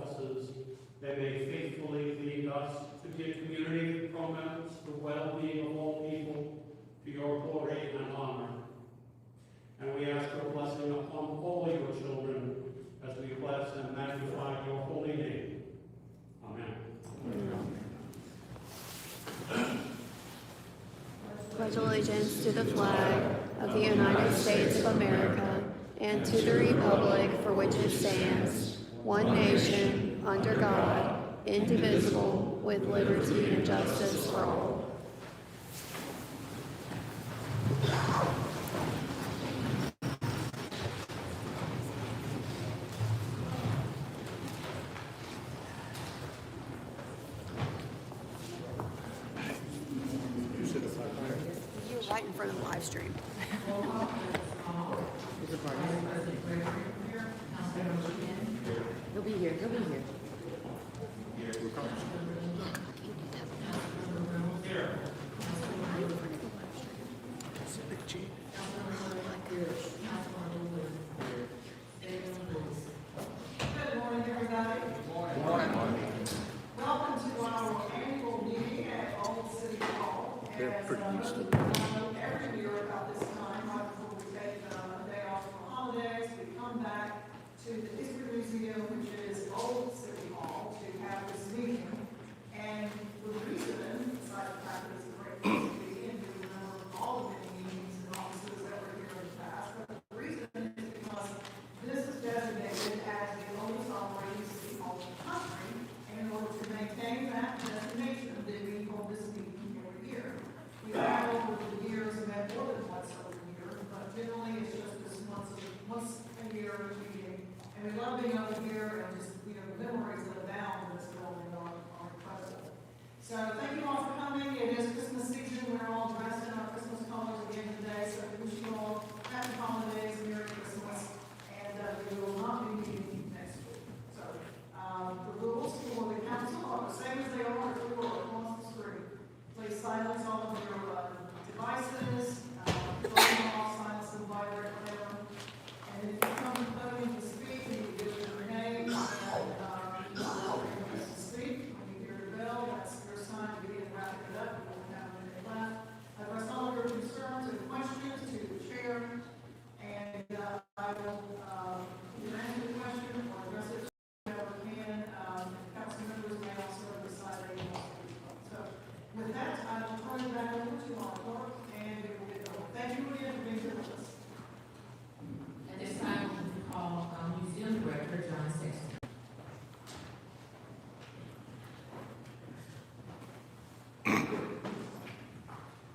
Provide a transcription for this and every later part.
offices. They may faithfully lead us to be a community that promotes the well-being of all people to your glory and honor. And we ask your blessing upon all your children as we bless and magnify your holy name. Amen. Pledge allegiance to the flag of the United States of America and to the republic for which it stands, one nation, under God, indivisible, with liberty and justice for all. Right in front of the live stream. He'll be here. He'll be here. Good morning, everybody. Good morning. Welcome to our annual meeting at Old City Hall. They're pretty used to it. Every year about this time, right before we take a day off for holidays, we come back to the History Museum, which is Old City Hall, to have this meeting. And the reason, besides the fact that it's a great place to be and to remember all the many meetings and offices that were here in the past, but the reason is because this is designated as the oldest operating city hall in the country. And in order to maintain that designation, we hold this meeting every year. We have over the years met more than once over the year, but generally it's just this once a year meeting. And we love being over here and just, the memories that abound in this building are incredible. So thank you all for coming. It is Christmas season. We're all dressed in our Christmas colors again today. So we wish you all happy holidays, Merry Christmas, and we will not be meeting next week. So the rules for the council are the same as they are if we were across the street. Please silence all of your devices, turn off, silence them, vibrate, whatever. And if you come to the podium to speak, you can give your name and to speak. When you hear the bell, that's your sign to begin wrapping it up. We won't have a minute left. Address all of your concerns and questions to the chair, and I will either answer the question or address it whoever can. Council members may also decide they want to speak. So with that, I will turn it back over to our clerk, and we will get going. Thank you again for being here with us. At this time, we call Museum Director John Sexton.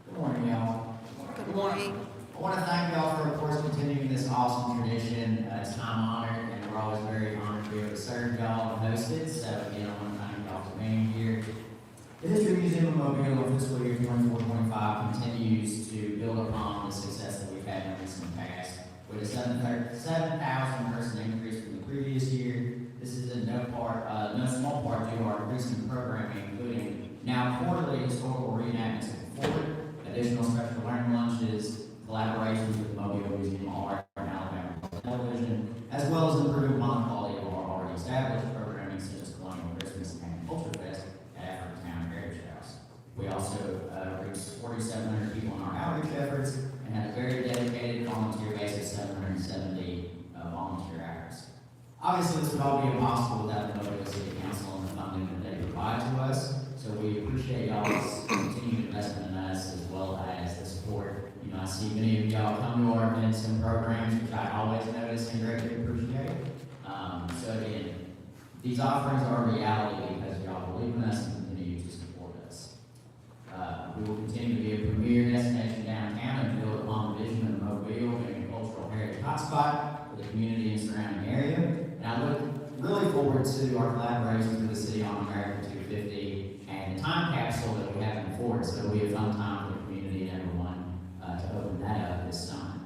Good morning, y'all. Good morning. I want to thank y'all for, of course, continuing this awesome tradition. It's time honored, and we're always very honored to be able to serve y'all and host it. So, again, I want to thank y'all for being here. The History Museum of Mobile in fiscal year 24-25 continues to build upon the success that we've had in the recent past. With a 7,000 person increase from the previous year, this is in no small part due to our recent programming, including now quarterly historical reenactments of the fort, additional special learning lunches, collaborations with the Mobile Museum of Art and Alabama Television, as well as improved upon the quality of our already established programming such as Colonial Christmas and Culture Fest at Africatown Heritage House. We also reached 4,700 people in our outreach efforts and had a very dedicated volunteer base of 770 volunteer hours. Obviously, this would all be impossible without the Mobile City Council and the funding that they provide to us, so we appreciate y'all's continued investment in us as well as the support. I see many of y'all come to our events and programs, which I always notice and greatly appreciate. So again, these offerings are a reality because y'all believe in us and continue to support us. We will continue to be a premier destination downtown and build upon the vision of Mobile being a cultural heritage hotspot for the community and surrounding area. And I look really forward to our collaborations with the City on America 250 and the time capsule that we have in Fort. So it'll be a fun time for the community and everyone to open that up this summer.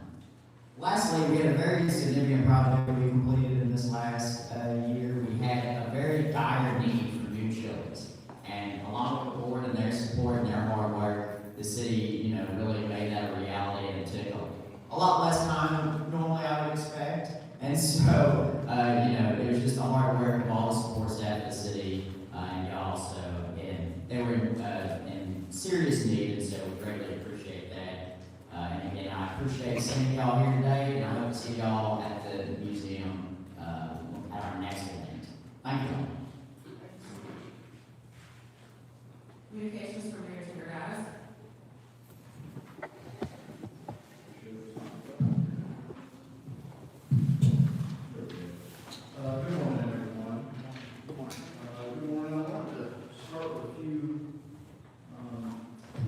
Lastly, we had a very significant project that we completed in this last year. We had a very dire need for new chillers. And along with the board and their support and their hard work, the city, really made that a reality, and it took a lot less time than normally I would expect. And so it was just the hard work of all the support staff of the city, and y'all, so, and they were in serious need, and so we greatly appreciate that. And again, I appreciate seeing y'all here today, and I hope to see y'all at the museum, at our next event. Thank you all. Communications from Mayor Zagorowski. Good morning, everyone. Good morning. I wanted to start with a few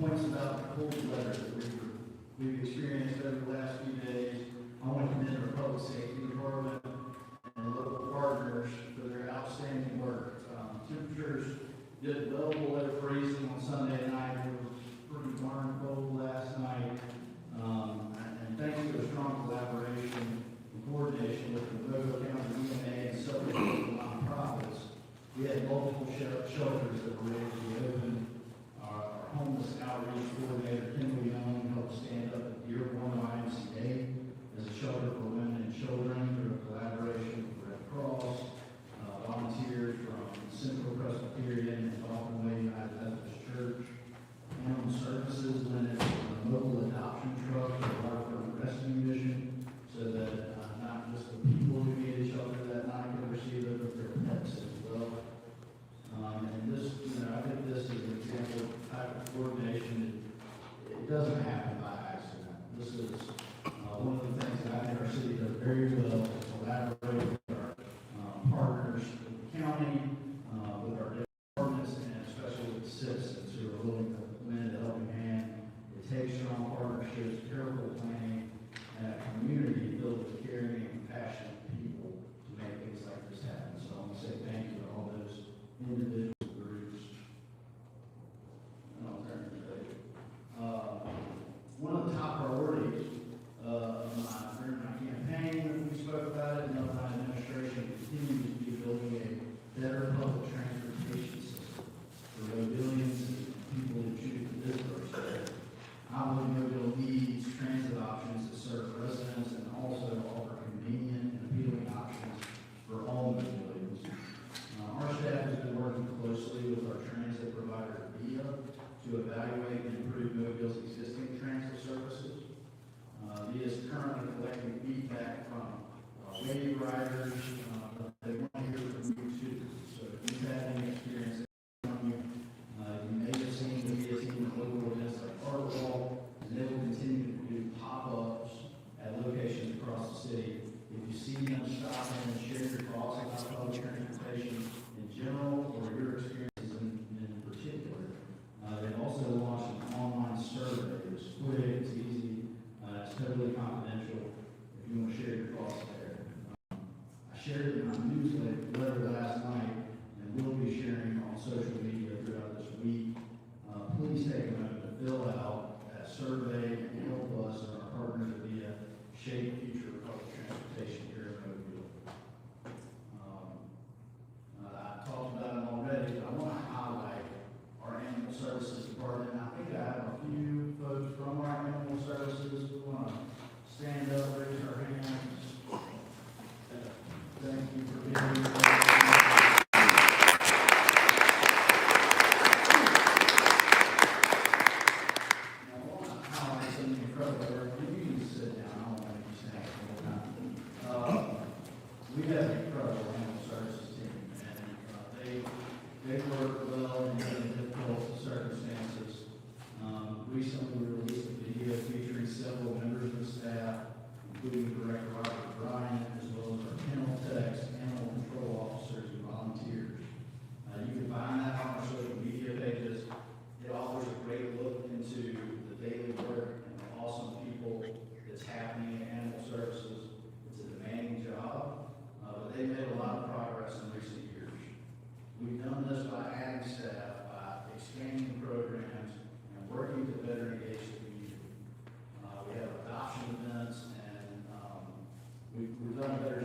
points about the cold weather that we've experienced over the last few days. I want to commend our public safety department and local partners for their outstanding work. Temperatures dipped well below freezing on Sunday night. It was pretty darn cold last night. And thanks to a strong collaboration and coordination with the Mobile County EMA and several local nonprofits, we had multiple shelters that were ready to be open. Our homeless outreach coordinator, Kim Young, helped stand up at Dearborn YMCA as a shelter for women and children through a collaboration with Red Cross, volunteers from Central Presbyterian and Dalton Way United Methodist Church, Animal Services lent a mobile adoption truck for the waterfront rescue mission, so that not just the people who needed shelter that night could receive it, but their pets as well. And this, I think this is an example of the type of coordination that it doesn't happen by accident. This is one of the things that I think our city does very well, is collaborate with our partners, with the county, with our departments, and especially with the citizens who are willing to lend a helping hand. It takes strong partnerships, careful planning, and a community filled with caring and compassionate people to make things like this happen. So I want to say thank you to all those individual groups. And I'll turn to the page. One of the top priorities during my campaign, we spoke about it, and my administration continues to be building a better public transportation system for Mobilians and people who choose to visit our state. I believe Mobile needs transit options that serve residents and also offer convenient and appealing options for all Mobilians. Our staff has been working closely with our transit provider, VIA, to evaluate and improve Mobile's existing transit services. VIA is currently collecting feedback from wave riders. They want to hear from you too. So if you've had any experience from you, you may have seen the VIA team at local events like Art Wall, and they will continue to do pop-ups at locations across the city. If you see them, stop in and share your thoughts about public transportation in general or your experiences in particular. They've also launched an online survey. It's quick, it's easy, it's totally confidential if you want to share your thoughts there. I shared it in my newsletter last night and will be sharing on social media throughout this week. Please take a moment to fill out that survey and help us and our partners via shape the future of public transportation here in Mobile. I talked about them already, but I want to highlight our animal services department. I think I have a few folks from our animal services who want to stand up, raise our hands. Thank you for being here. We have an incredible animal services team, and they work well in difficult circumstances. Recently, we released a video featuring several members of the staff, including Director Robert Bryan, as well as our kennel techs, animal control officers, and volunteers. You can find that on our social media pages. It offers a great look into the daily work and the awesome people that's happening in animal services. It's a demanding job, but they've made a lot of progress in recent years. We've done this by adding staff, by expanding programs, and working to better engage the community. We have adoption events, and we've done a better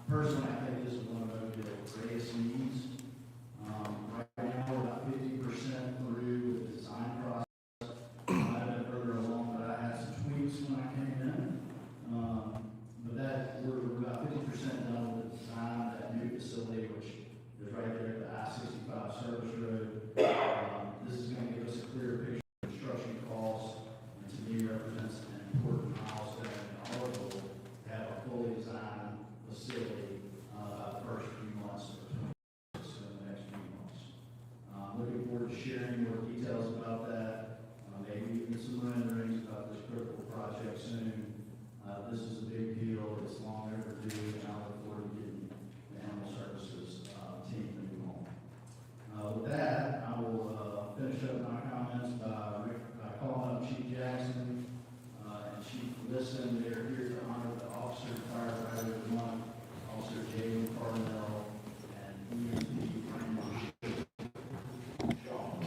Personally, I think this is one of those greatest needs. Right now, we're about 50% through the design process. I've been further along, but I had some tweaks when I came in. But that, we're about 50% done with the design of that new facility, which is right there at the I-65 service road. This is going to give us a clear picture of construction costs, and to me represents an important milestone in our goal to have a fully designed facility the first few months of 2026, so in the next few months. Looking forward to sharing more details about that, maybe even some renderings about this critical project soon. This is a big deal, it's long overdue, and I look forward to getting the animal services team to move on. With that, I will finish up my comments by calling up Chief Jackson and Chief Liston. They're here to honor the officer and firefighter of the month, Officer Jalen Cardinal, and EMT Sean.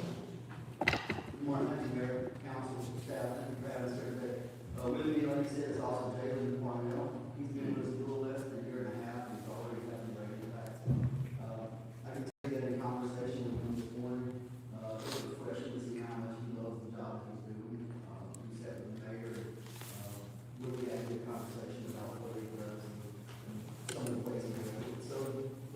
Good morning, thank you, Mayor, Council, staff, thank you for having us here today. With me, like you said, is also Jalen Cardinal. He's been with us a little less than a year and a half, he's already having a great impact. I can tell you that in conversation with him this morning, it was refreshing to see how much he loves the job he's doing. We sat with the mayor, really had a good conversation about what he does and some of the places he goes. So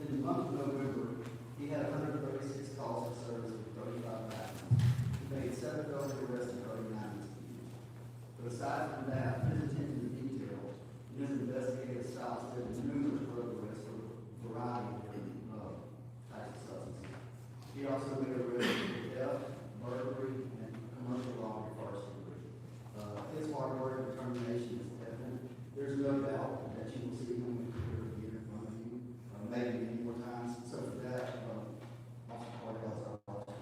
in the month of November, he had 136 calls for service with 35 accidents. He made 7 felony arrests and 39 misdemeanors. But aside from that, his attention to detail and his investigative style led to numerous drug arrests for a variety of different types of substances. He also made arrests for theft, burglary, and commercial law enforcement. His hard work and determination is evident. There's no doubt that you will see him here in front of you, maybe many more times. So for that, Officer Cardell's our officer.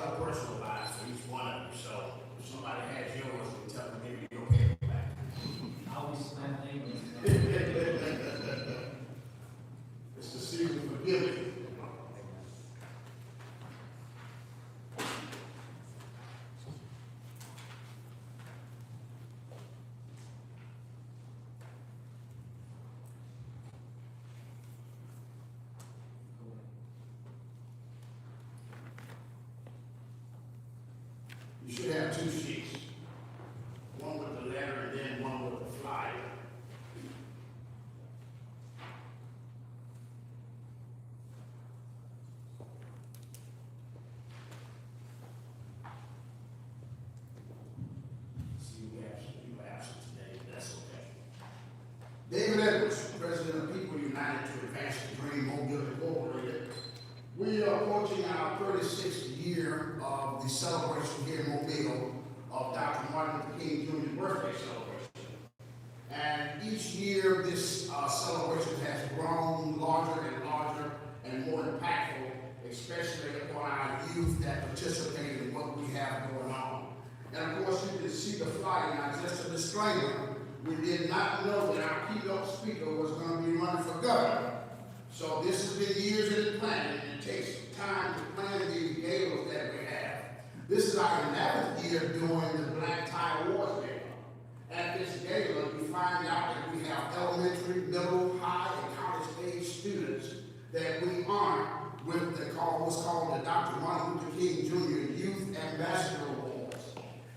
our personal lives for each one of you, so if somebody has yours, you can tell them maybe your paper back. I'll be smiling. It's the season for giving. You should have two sheets, one with the letter and then one with the flyer. See, you have absent today, but that's okay. David Edwards, President of People United to Advance the Dream Mobile Incorporated. We are approaching our 36th year of the celebration here in Mobile of Dr. Martin Luther King Jr.'s birthday celebration. And each year this celebration has grown larger and more impactful, especially upon our youth that participate in what we have going on. And of course, you can see the flyer. Now, just a disclaimer, we did not know that our keynote speaker was going to be running for governor. So this has been years in the planning, and it takes time to plan these galas that we have. This is our 11th year doing the Black Tie Awards Gala. At this gala, we find out that we have elementary, middle, high, and college age students that we honor with what's called the Dr. Martin Luther King Jr. Youth Ambassador Awards.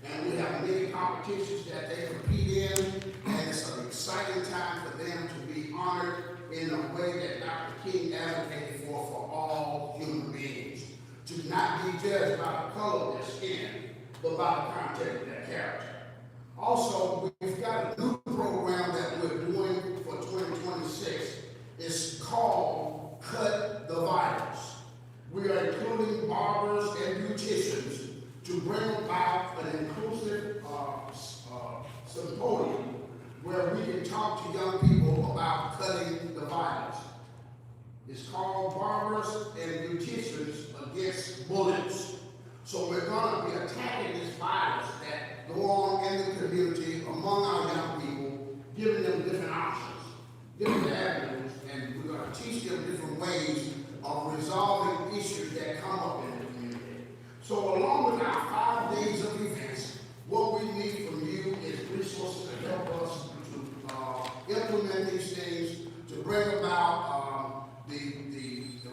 And we have many competitions that they compete in, and it's an exciting time for them to be honored in a way that Dr. King advocated for all human beings. To not be judged by the color of their skin, but by the content of their character. Also, we've got a new program that we're doing for 2026. It's called Cut the Vitals. We are including barbers and beauticians to bring about an inclusive symposium where we can talk to young people about cutting the vitals. It's called Barbers and Beauticians Against Bullets. So we're going to be attacking this violence that go on in the community among our young people, giving them different options, different avenues, and we're going to teach them different ways of resolving issues that come up in the community. So along with our 5 days of events, what we need from you is resources to help us to implement these things, to bring about the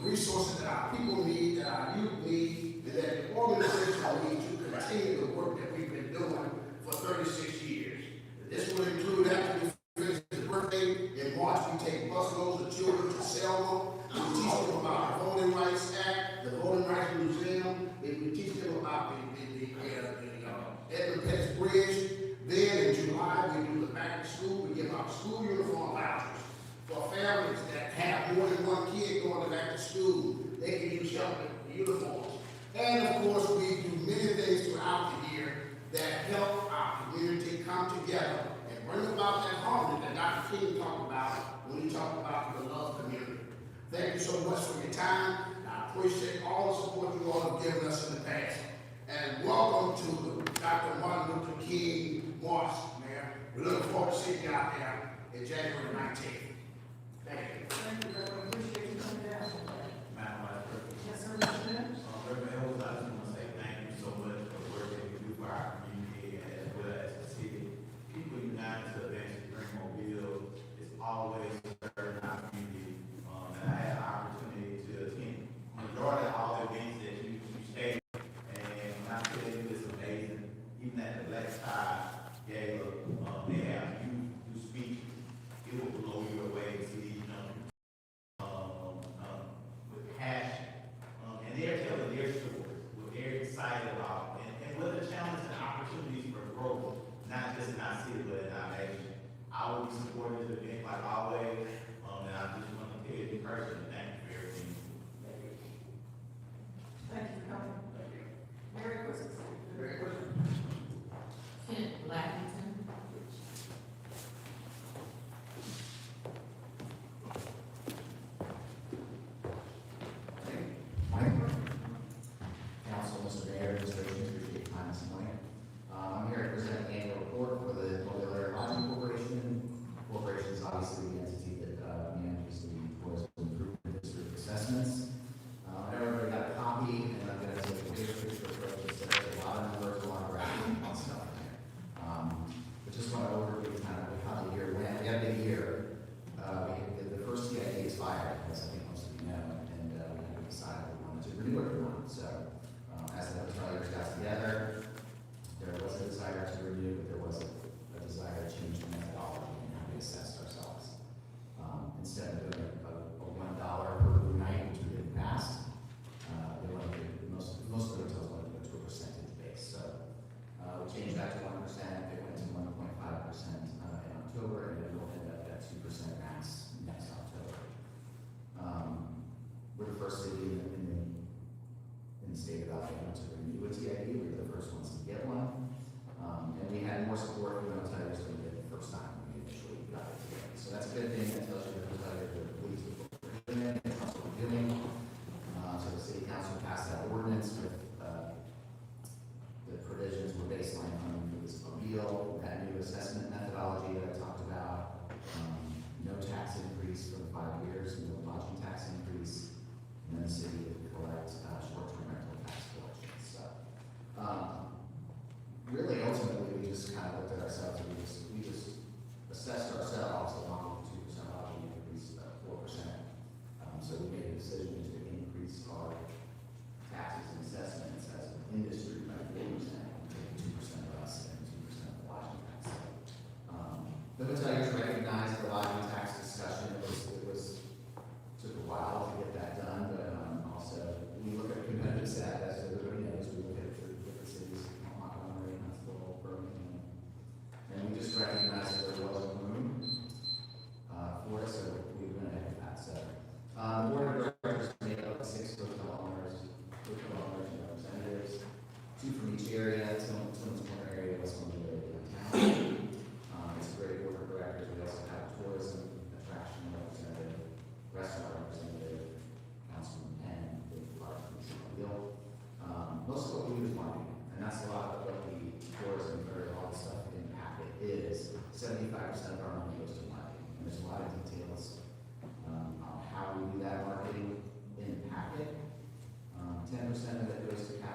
resources that our people need, that our youth need, and that the organization needs to continue the work that we've been doing for 36 years. This will include after we finish his birthday in March, we take busloads of children to Selma. We teach them about the Voting Rights Act, the Voting Rights Museum. We teach them about the Edmund Pettus Bridge. Then in July, we do the back to school. We give out school uniform vouchers for families that have more than one kid going back to school. They can use help with the uniforms. And of course, we do many things throughout the year that help our community come together and bring about that harmony that Dr. King talked about when he talked about the love community. Thank you so much for your time. I appreciate all the support you all have given us in the past. And welcome to the Dr. Martin Luther King March, Mayor. We look forward to seeing you out there in January 19th. Thank you. Thank you, Reverend. Appreciate you coming down. Madam Vice President. Yes, sir, Mr. Mims. Reverend Ellis, I just want to say thank you so much for the work that you do for our community as well as the city. People united to advance the dream Mobile is always serving our community. And I had the opportunity to attend majority of all the events that you stated. And when I tell you it's amazing, even at the Black Tie Gala, they have you do speeches. It will blow you away to see these young people with passion. And they're telling their stories, what they're excited about, and what the challenges and opportunities for growth, not just in our city, but in our nation. I will be supporting this event like always, and I just want to tell you in person, thank you for everything. Thank you for coming. Merry Christmas. Very good. Kent Blackington. Council, Mr. Mayor,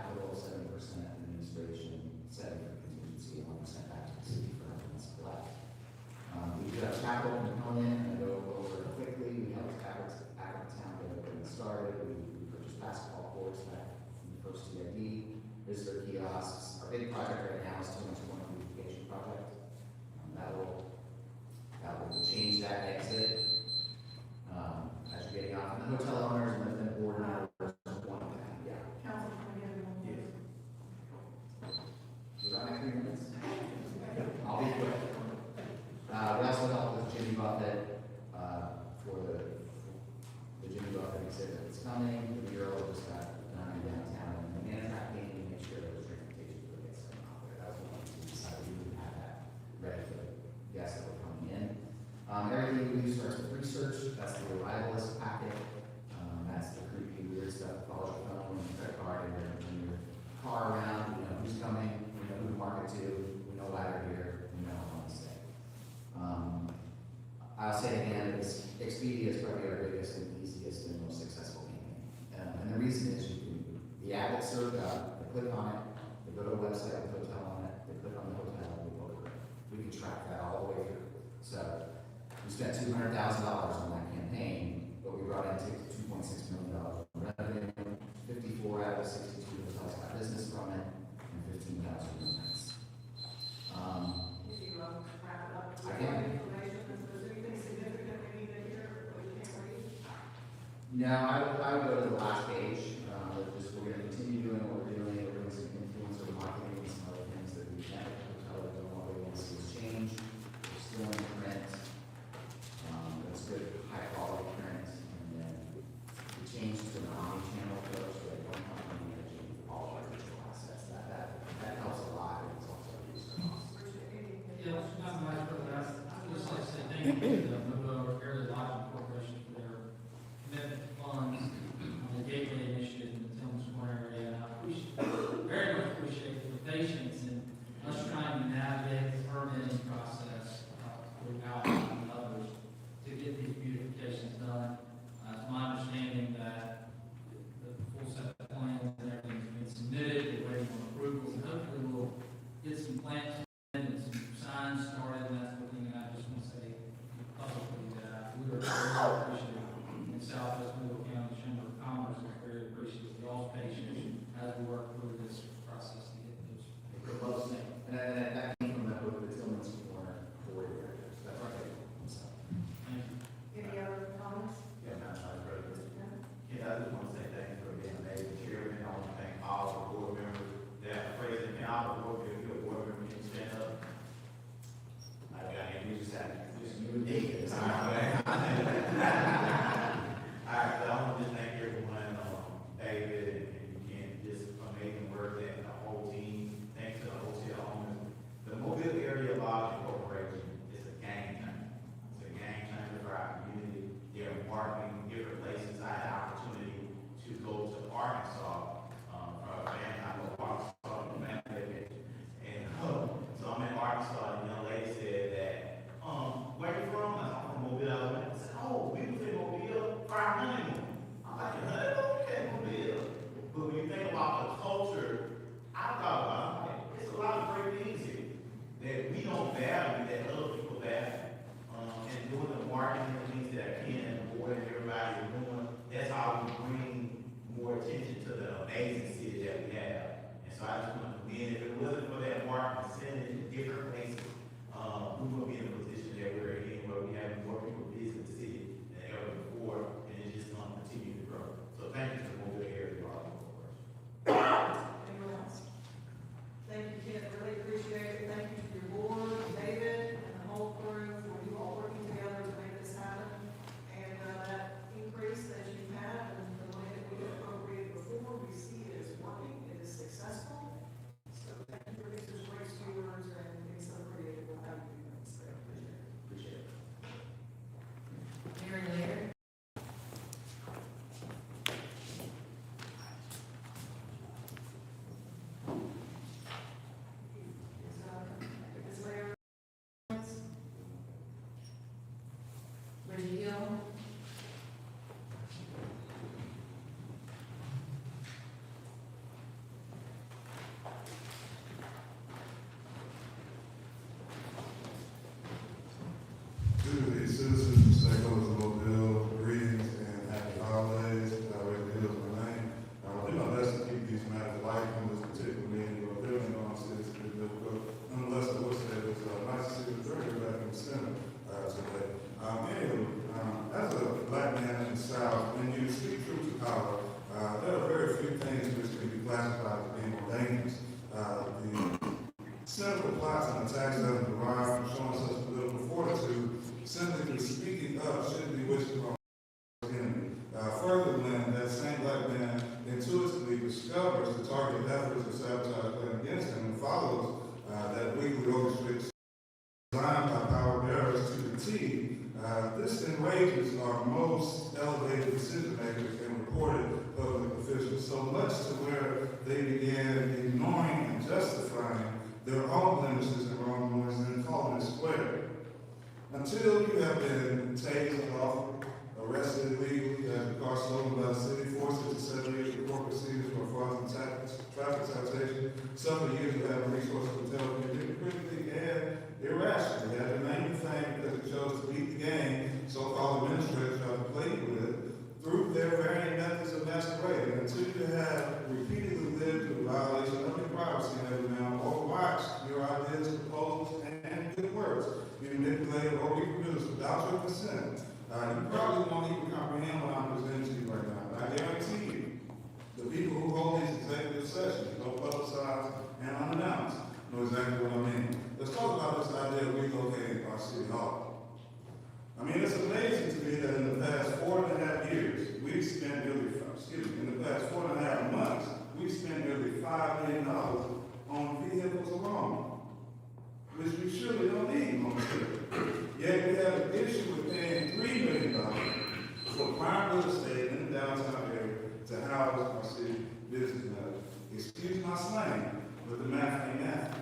capital, 7% administration, 7 for contingency, and 1% back to the city for helping us collect. We do have a capital component, and I go over it quickly. We helped Ackertown get everything started. We purchased basketball courts back in the first CID, visitor kiosks. Our big project right now is 201 beautification project. That will change that exit. As you're getting off, and the hotel owners and the board members want that, yeah. Council, can I get one? Yes. Was that my 3 minutes? I'll be quick. We also helped with Jimmy Buffett, for the Jimmy Buffett exhibit that's coming. The mural just got done in downtown, and the Manhattan painting, make sure those transportation will get sent out there. That was one of the things we decided we would have that ready for the guests that were coming in. Everything we do starts with research. That's the arrivalist packet. That's the creepy weird stuff. Follow your phone, your credit card, and your car around. You know who's coming. We know who to market to. We know why they're here. We know how long to stay. I'll say again, Expedia is probably our biggest and easiest and most successful campaign. And the reason is the ad that's served up, they click on it, they go to the website with the hotel on it, they click on the hotel, and they book it. We can track that all the way through. So we spent $200,000 on that campaign, but we brought in $2.6 million in revenue. 54 out of 62 hotels got business from it, and 15,000 nights. If you wrap it up. I can. Information, is there anything significant we need to hear, or you can't read? No, I would go to the last page. We're going to continue doing what we're doing. We're doing some influencer marketing and some other things that we can't tell you what we want to see is change. We're still in print. That's good, high quality print. And then we changed to an omni-channel approach, so like one company managing all of our digital assets. That helps a lot. And it's also reduced costs. Yeah, it's not my purpose. I'd just like to say thank you to the Novo Area Lodging Corporation for their commitment to funds on the Gateway Initiative in the Tillman Square area. And I very much appreciate the patience in us trying to navigate the permitting process without others to get these beautifications done. It's my understanding that the full set of plans and everything has been submitted, we're waiting on approvals, and hopefully we'll get some plans and some signs started, and that sort of thing. And I just want to say publicly that we are very appreciative in Southwest Middle County Chamber of Commerce is very appreciative of y'all's patience as we work through this process to get those. We're close now. And that came from the Tillman's corner for you. That's right. So, Thank you. Any other comments? Yeah, Madam Vice President. No? Yeah, I just want to say thank you for being amazing chairman. I want to thank all the board members that are present, and all the board members, your board members can stand up. I got any music that just you and David. All right, so I want to just thank everyone, David, and you can just amazing work that the whole team, thanks to the hotel owners. The Mobile Area Lodging Corporation is a game changer. It's a game changer for our community. They're marketing different places. I had an opportunity to go to Arkansas, for a family, I go to Arkansas, for a family vacation. And, so I'm in Arkansas, and the young lady said that, where you from? I said, I'm from Mobile, Alabama. I said, oh, we was in Mobile for our honeymoon. I'm like, okay, Mobile. But when you think about the culture, I thought about it, it's a lot of great things here that we don't value, that other people value. And doing the marketing and things that Ken and the board and everybody is doing, that's how we bring more attention to the amazing city that we have. And so I just want to commend, if it wasn't for that marketing, sending it to different places, we will be in a position that we're in, where we have more people visit the city than ever before, and it's just going to continue to grow. So thank you to the Mobile Area Lodging Corporation. Anyone else? Thank you, Ken, really appreciate it. Thank you to your board, David, and the whole crew for you all working together to make this happen. And that increase that you've had and the money that we appropriated before, we see it is working, it is successful. political plots and attacks that have derived from showing such political fortitude simply through speaking up shouldn't be wished upon the enemy. Further, when that same black man intuitively discovers the targeted efforts of sabotage planned against him and follows that weekly orchestrated designed by power bearers to the T, this enrages our most elevated decision makers and reported public officials so much to where they began ignoring and justifying their own blemishes and wrongdoings and calling it square. Until you have been tased off, arrested illegally, had your car stolen by the city, forced to separate your corporate seizures for fraudulent traffic citation, suffer years of having resources to tell you critically and irrationally, had your name and fame because you chose to beat the game so-called administrators tried to play you with through their varying methods of masquerading until you have repeatedly lived through violation of your privacy and every now or watched your ideas, proposals, and good words be manipulated or reproduced without your consent. You probably won't even comprehend what I'm presenting to you right now, but I guarantee you, the people who hold these executive sessions, don't publicize and unannounced, know exactly what I mean. Let's talk about this idea of relocating our city hall. I mean, it's amazing to me that in the past 4.5 years, we've spent nearly, in the past 4.5 months, we've spent nearly $5 million on vehicles alone, which we surely don't need on the city. Yet we have an issue with paying $3 million for prime real estate in the downtown area to house our city business matters. Excuse my slang, but the math ain't math.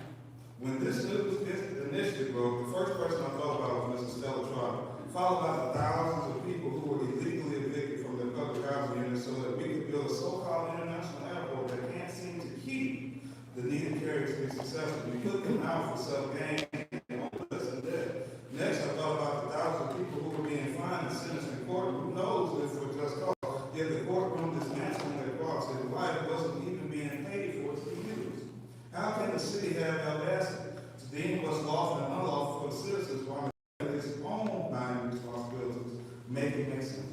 When this initiative broke, the first person I thought about was Mrs. Stella Trotter, followed by the thousands of people who were illegally evicted from their public housing units so that we could build a so-called international airport that can't seem to keep the needed carriers to be successful. We put them out for self-gain and hopeless and dead. Next, I thought about the thousands of people who were being fined and sentenced in court. Who knows if for just cause? Yet the courtroom dismantling their cause and life wasn't even being paid for it to be used. How can the city have the audacity to deem what's lawful and unlawful for the citizens while its own binding responsibilities make it make sense?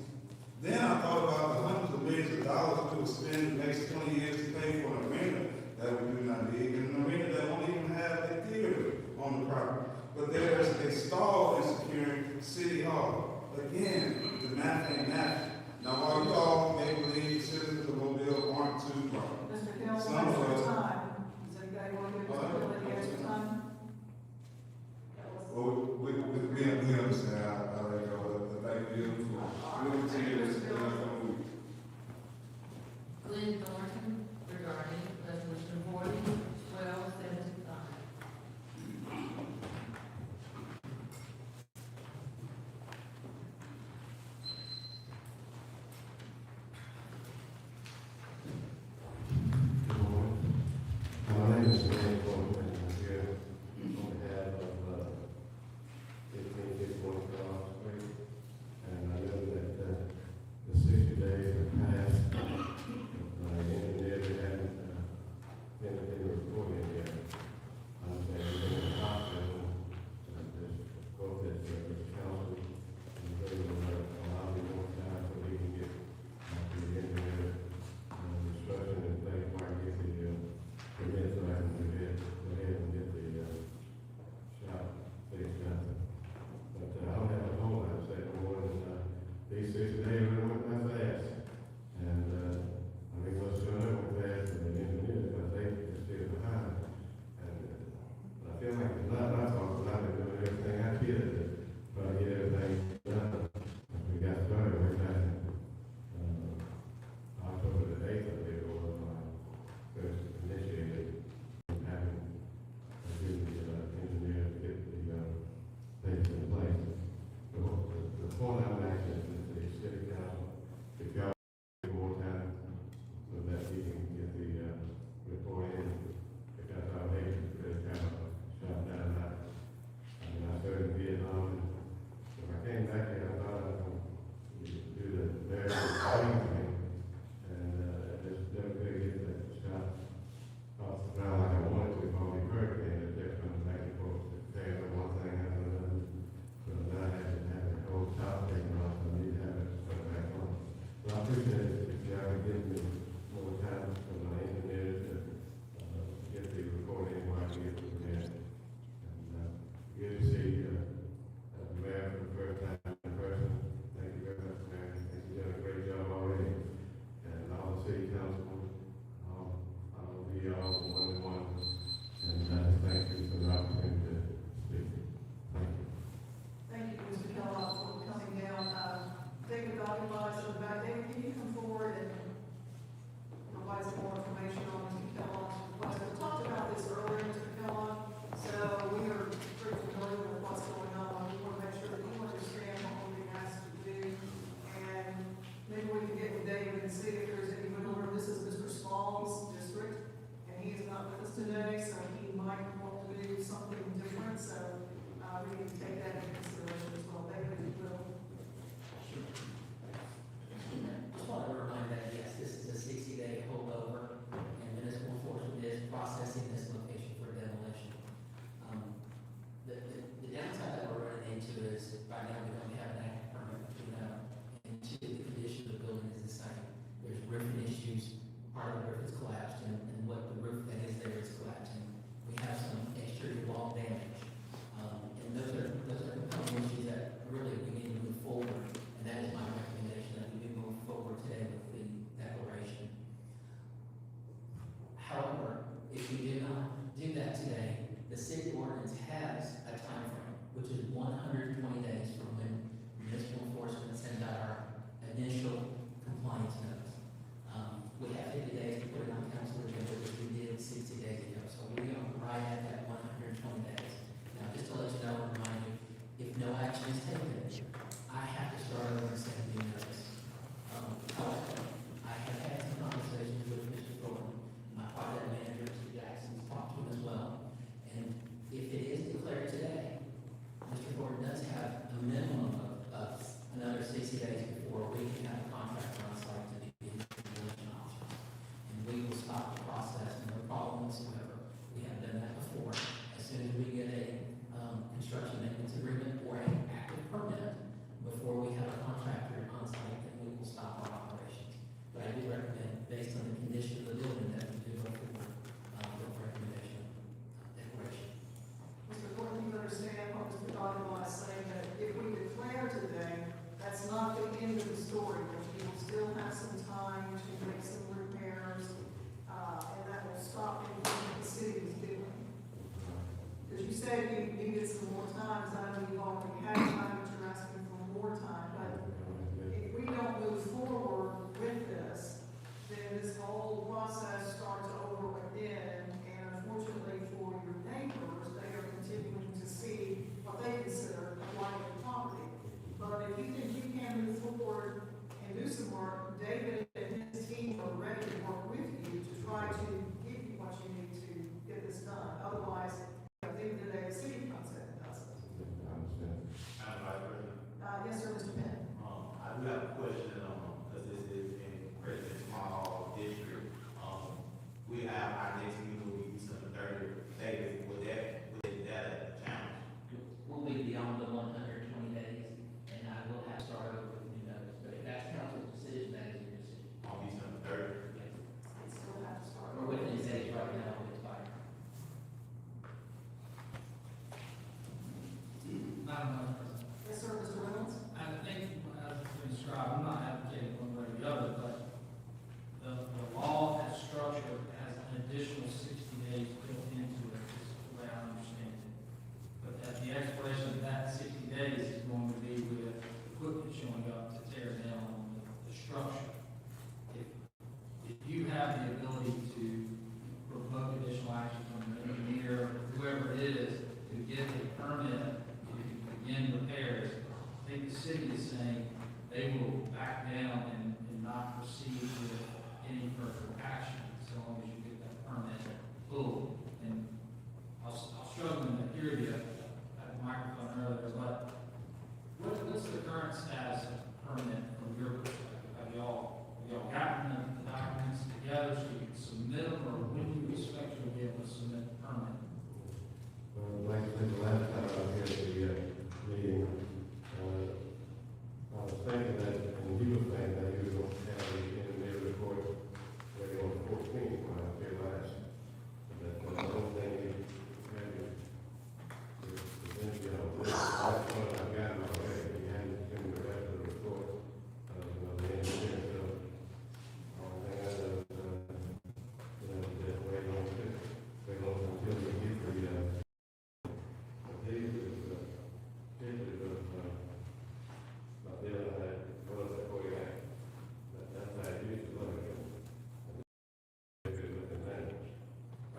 Then I thought about the hundreds of millions of dollars we would spend in the next 20 years to pay for an arena that we do not need, and an arena that won't even have a theater on the property. But there is a stall in securing City Hall. Again, the math ain't math. Now, while you all may believe citizens of Mobile aren't too bright, Mr. Hill, some what's of your us, time? Does anybody want to give Mr. Hill any extra time? well, we understand how they go, but thank you. We'll continue this in the coming weeks. Glenn Thornton regarding resolution 40-1275.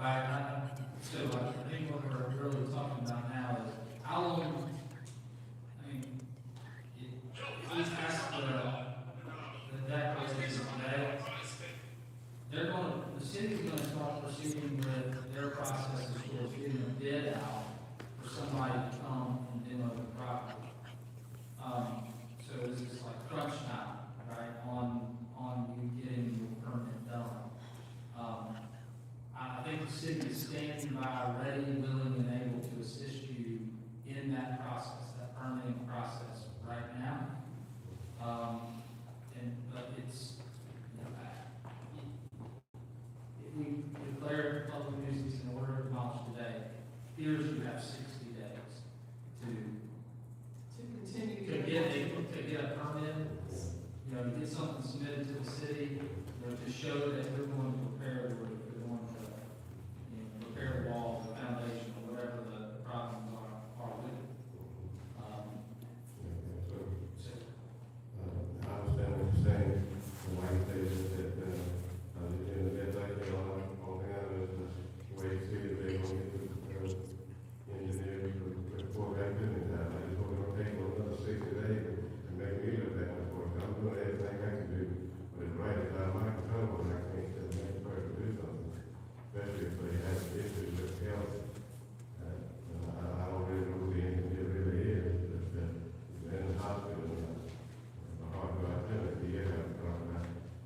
Right, so I think what we're really talking about now is how long, I mean, if we pass the declaration today, they're going, the city's gonna start proceeding with their process as far as getting a bid out for somebody to come and demo the property. So this is like crunch time, right, on you getting your permit done. I think the city is standing by, ready, willing, and able to assist you in that process, that permitting process right now. But it's, you know, if we declare public nuisance in order to demolish today, here's you have 60 days To continue. to get a permit, you know, to get something submitted to the city, you know, to show that you're going to prepare the roof, you're going to, you know, prepare the walls, the foundation, or whatever the problems are with it. I understand what you're saying, and why you say that, in the midnight, you know, all the others, the way you see it, they're going to get the engineers before that business time. I just want to take another 60 days and make me look that much more. I'm doing everything I can do, but it's right, it's out of my control, and I can't tell the next person to do something, especially if they have issues with health. I don't really know who the engineer really is, but he's in the hospital.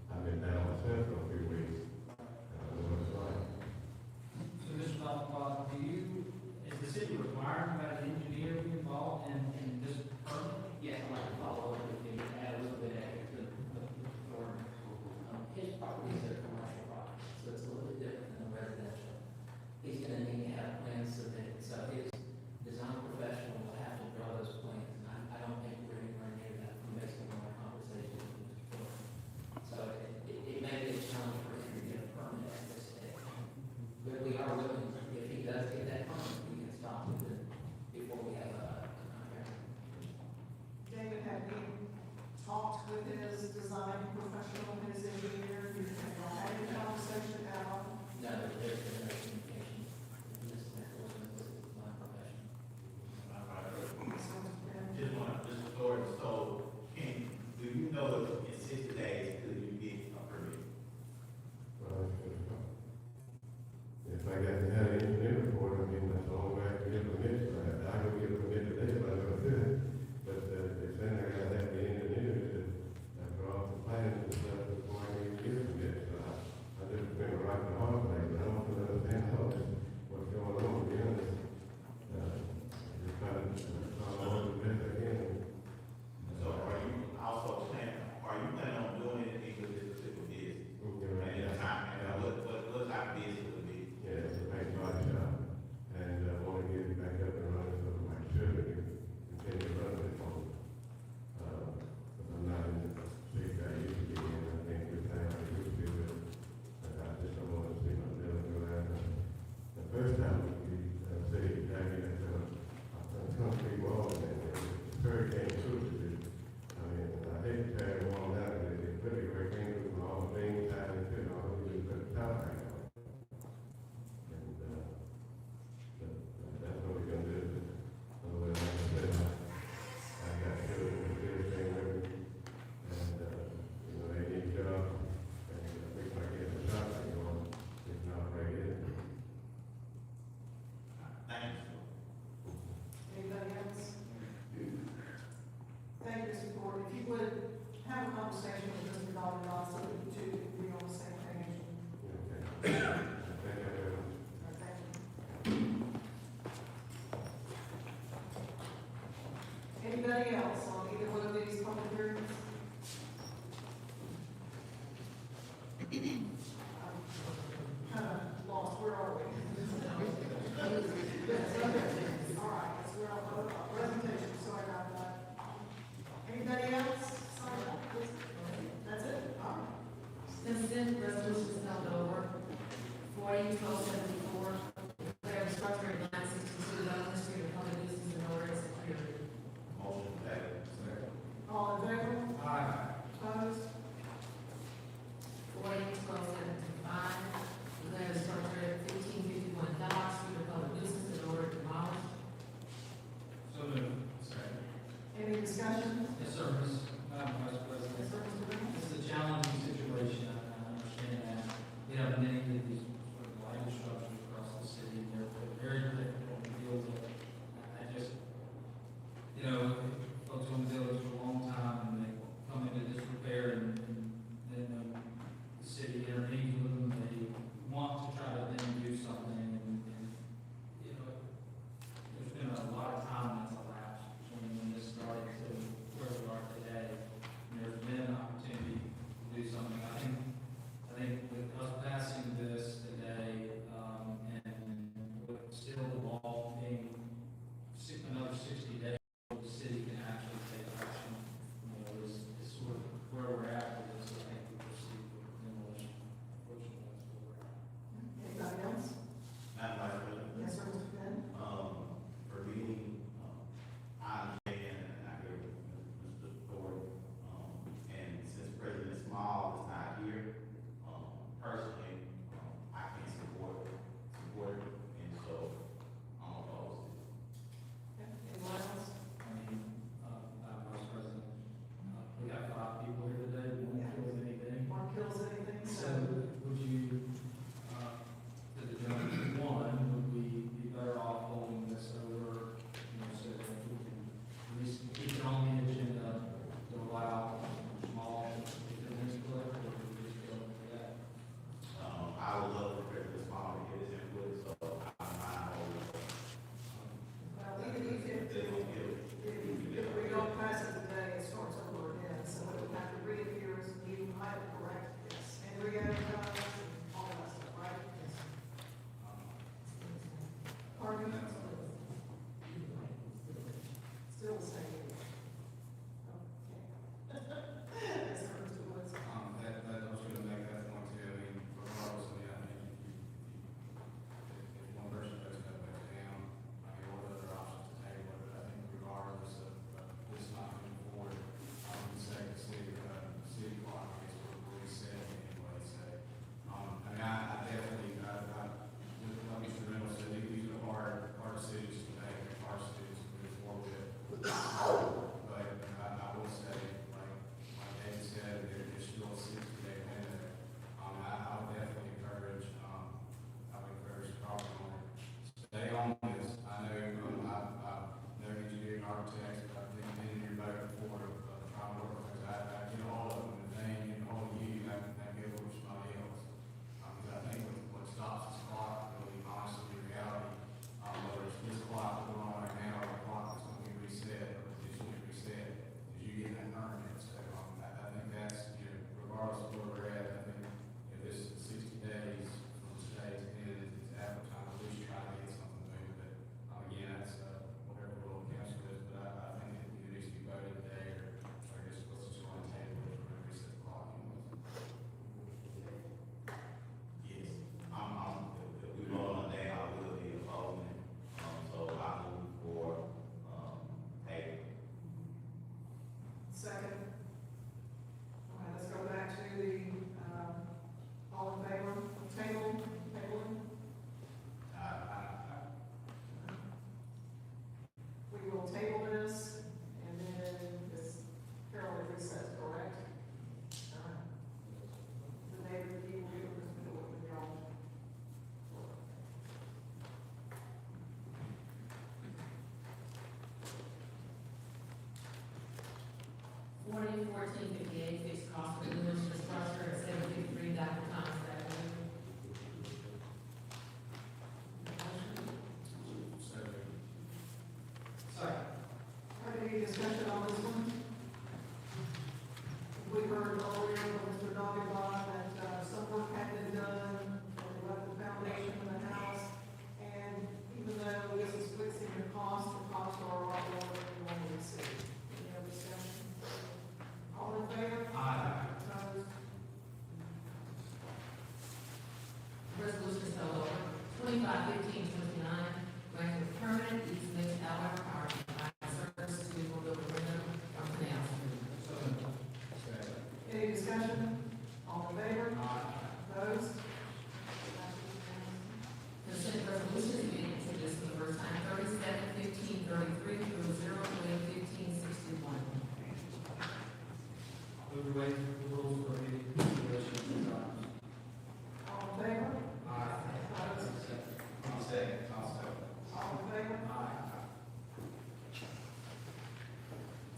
I've been down myself for a few weeks. I don't know what it's like. So, Mr. Bob, is the city requiring that an engineer be involved in this permit? Yes, I'd like to follow up with you, add a little bit extra to the ordinance. His property is a commercial property, so it's a little bit different than a residential. He's gonna need to have plans submitted, so his design professional will have to draw those plans. And I don't think we're anywhere near that based on our conversation with Mr. Ford. So it may be a challenge for him to get a permit at this stage. But we are willing, if he does get that permit, we can stop with it before we have a contract. David, have you talked with his design professional, his engineer? You have had a conversation about? No, there's been no communication. This was my profession. Just want, Mr. Thornton, so do you know if in 60 days could you get a permit? If I got to have an engineer report, I mean, that's the only way I can get a permit. I can get a permit today, but I'm gonna do it. But, they're saying I gotta have the engineer to draw up the plans and stuff before I can get a permit. So I just been a rock and a hard place, but I want to understand how what's going on, to be honest. Just trying to follow the best I can. So are you planning on doing anything with this particular business? And in time, and what type of business would it be? Yeah, it's a paint body shop, and I want to get it back up and running so my children can continue running it for me. I'm not in the shape I used to be in, I think the time I used to be with, I just don't want to see my children go out. The first time we city dragging it to a concrete wall, and hurricane through it. I mean, I hate to tear the wall down, and it's pretty hurricane through all the things out and put all the way to the top right now. And, that's what we're gonna do. Otherwise, like I said, I got children who still staying with me, and, you know, they need jobs, and I think I get the shop, you know, it's not right here. Thank you. Anybody else? Thank you, Mr. Ford. If you would have a conversation with Mr. Dodd, so that you two can be on the same page. Okay. Thank you very much. Thank you. Anybody else on either one of these public hearings? I'm kind of lost. Where are we? Yes, okay. All right, so we're on the presentation, sorry about that. Anybody else? Sorry, that's it? All right. Consent resolution is held over. 40-1274, declare the structure at 962 Douglas Street of public nuisance and order and security. Motion carried. All in favor? Aye. Opposed? 40-1275, declare the structure at 1555 re-advertise and all that stuff, right? Pardon me? Still the same. Okay. Yes, sir, Mr. Woods. I was gonna make that point too, I mean, regardless, I mean, I think if one person goes up and down, I mean, what other options to table it, but I think regardless of this not moving forward, I would say the city clock is what we said anyway, so, I mean, I definitely, like Mr. Reynolds said, these are hard decisions to make, hard decisions to move forward with. But I will say, like David said, there's still a 60-day window. I would definitely encourage, the property owner, stay on this. I know, I know engineering architects, I've been in your boat before, trying to work, because I get all of them, and they ain't getting all of you, I get over somebody else. Because I think what stops this clock, really, honestly, in reality, whether it's this clock that we're on right now, or a clock that's going to be reset, or it's going to be reset, is you get that permit. So, I think that's, regardless of where we're at, I think, this is 60 days from today to the end, it's ample time, at least try to get something moving, but, again, that's, whatever the little council is, but I think it needs to be voted today, or I guess let's just go on the table, or reset the clock anyways. Yes, if we vote on that, I will be opposing, so I move for, table. Second. All right, let's go back to the, all in favor of tabling? We will table this, and then this Carol recess, correct? All right. The name of the people, we will just do it with y'all. Forty, 1458, fixed cost of demolition of structure at 753 Dr. Thomas Avenue. Second. Are there any discussion on this one? We heard earlier from Mr. Doggenbach that, some work had been done, and they left the foundation of the house, and even though this is fixing the cost are a lot lower than we normally see. Any other discussion? All in favor? Aye. Opposed? Resolution is held over. 251529, granting permanent easement, however, our services to remove the window from Canal Street. Any discussion? All in favor? Opposed? Consent resolutions being introduced for the first time, 371533 through 031561. Move to waive the rules for immediate consideration of these items. All in favor? Aye. Opposed? I'll second. All in favor? Aye.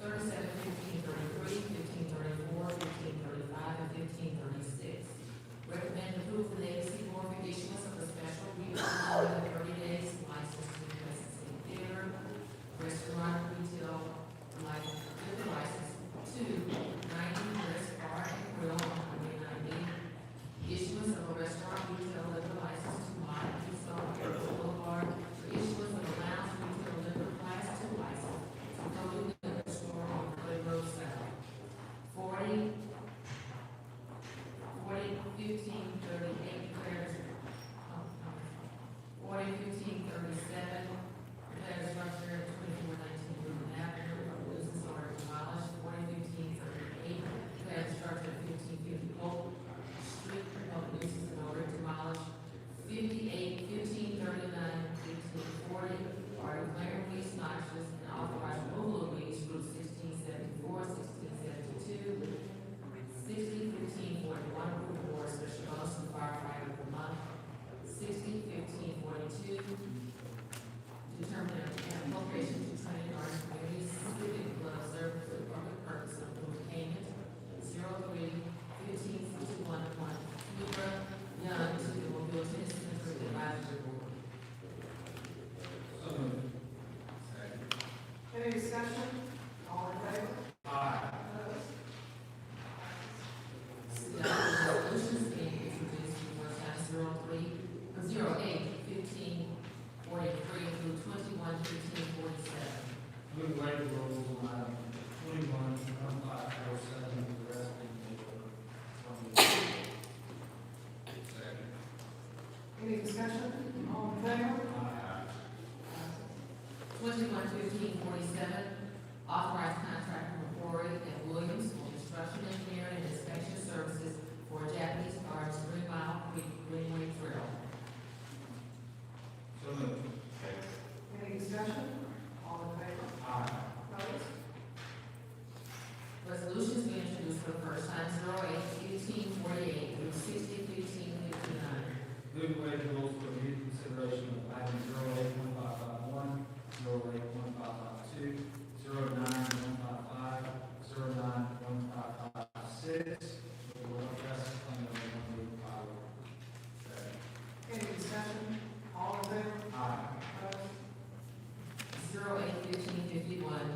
371533, 1534, 1535, and 1536. Recommend approval of the agency board for issuance of a special reason 30 days license to the Crescent Theater, restaurant, retail, license to 90 West Bar and Grill on 190. Issuance of a restaurant, retail, liquor license to Mott Pizza on Airport Boulevard. For issuance of a lounge, retail, liquor class 2 license to Cody Liquor Store on Wood Road South. 40, 1538 declares, 401537 declares structure at 2419 Newton Avenue, or business order demolished. 401538 declares structure at 1550 Oak Street, public nuisance in order demolished. 1539 1540 are declaring weeds noxious and authorize removal of weeds through 1674, 1672, 161541 approval board special bonus and firefighter per month, 161542 Any discussion? All in favor? 21-15-47, authorized contract with Macquarie and Williams for construction engineering and inspection services for Japanese Gardens 3 Mile Creek Greenway Trail. So moved. Any discussion? All in favor? Opposed? Resolutions being introduced for the first time, 08-15-48 through 60-15-59. Move away the rules for immediate consideration of item 08-1551, 08-1552, 09-155, 09-1556, with the Lord Justice Claim of 185. Any discussion? All in favor? Opposed? 08-15-51,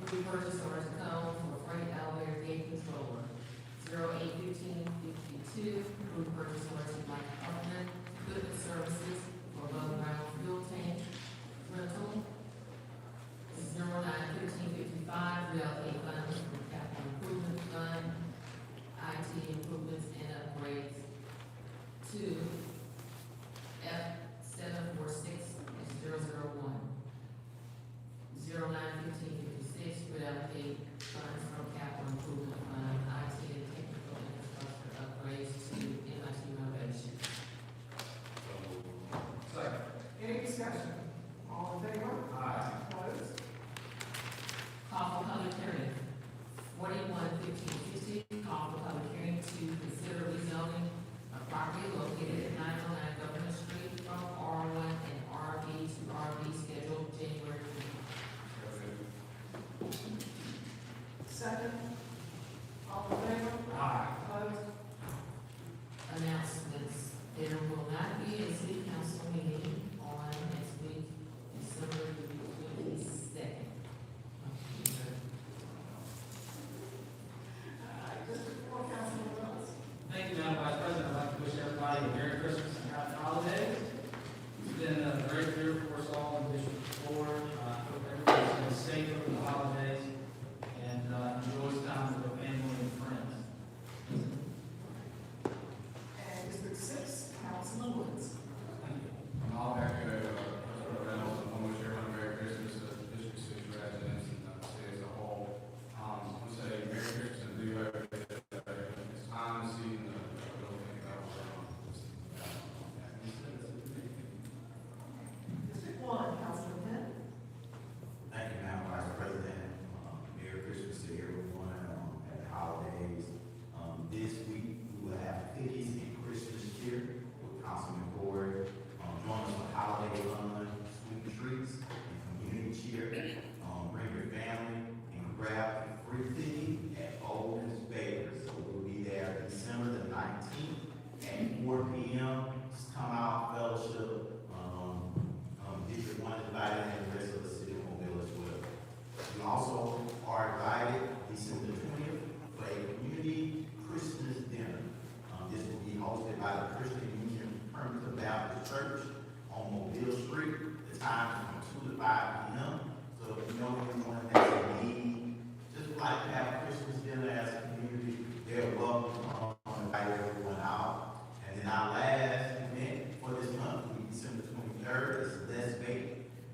approve purchase order to Cone for freight elevator gate controller. 08-15-52, approve purchase order to Mike Upman, equipment services for above ground fuel tank rental. 09-15-55, reallocate funds from capital improvement fund, IT improvements and upgrades to F746001. 09-15-56, reallocate funds from capital improvement fund, IT and technical infrastructure upgrades to MIT renovation. Second. Any discussion? All in favor? Opposed? Call for public hearing. 41-15-60, call for public hearing to consider rezoning a property located at 909 Governor Street from R1 and RB to RB scheduled January 20th. Second? All in favor? Opposed? Announcements. There will not be a city council meeting on next week, December 22nd. District 4, Councilman Wells. Thank you, Madam Vice President. I'd like to wish everybody a Merry Christmas and Happy Holidays. It's been a great year for us all in District 4. Hope everybody's been safe over the holidays and enjoys time with their family and friends. And District 6, Councilman Woods. All back to, Reynolds, and wish everyone a Merry Christmas to District 6 residents and the city as a whole. I want to say Merry Christmas and do everything. It's time to see the little thing that was going on. District 1, Councilman Penn. Thank you, Madam Vice President. Merry Christmas to everyone, at the holidays. This week, we will have cookies and Christmas cheer with Councilman Gord. Join us for holiday fun, sweet treats, and community cheer. Bring your family and grab a free cookie at Oldham's Bakery. So we'll be there December the 19th at 4 p.m. Just come out, fellowship. District 1 is invited and the rest of the city of Mobile as well. We also are invited December 20th for a community Christmas dinner. This will be hosted by the Christian Union Primitive Baptist Church on Mobile Street. The time is from 2 to 5 p.m. So if you know anyone that's in need, just like to have a Christmas dinner as a community, they're welcome to invite everyone out. And then our last event for this month will be December 23rd. It's Let's Bake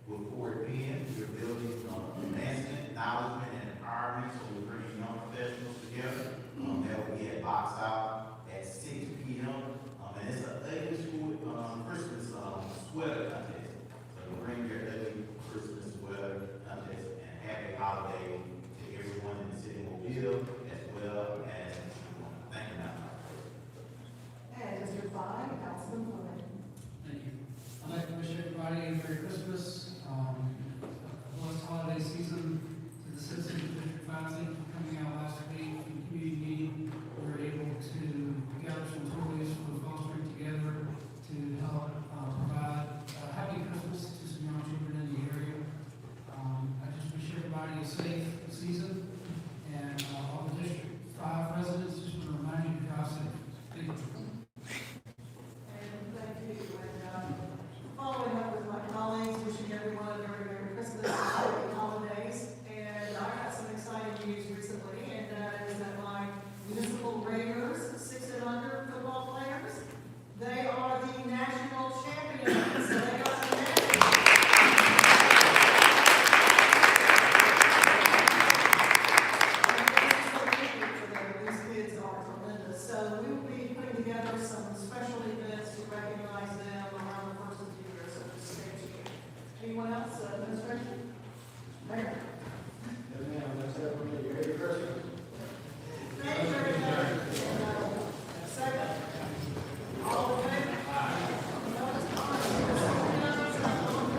with Fort Penn. We're building advancement, acknowledgement, and empowerment. So we're bringing young professionals together. That will be at Box Out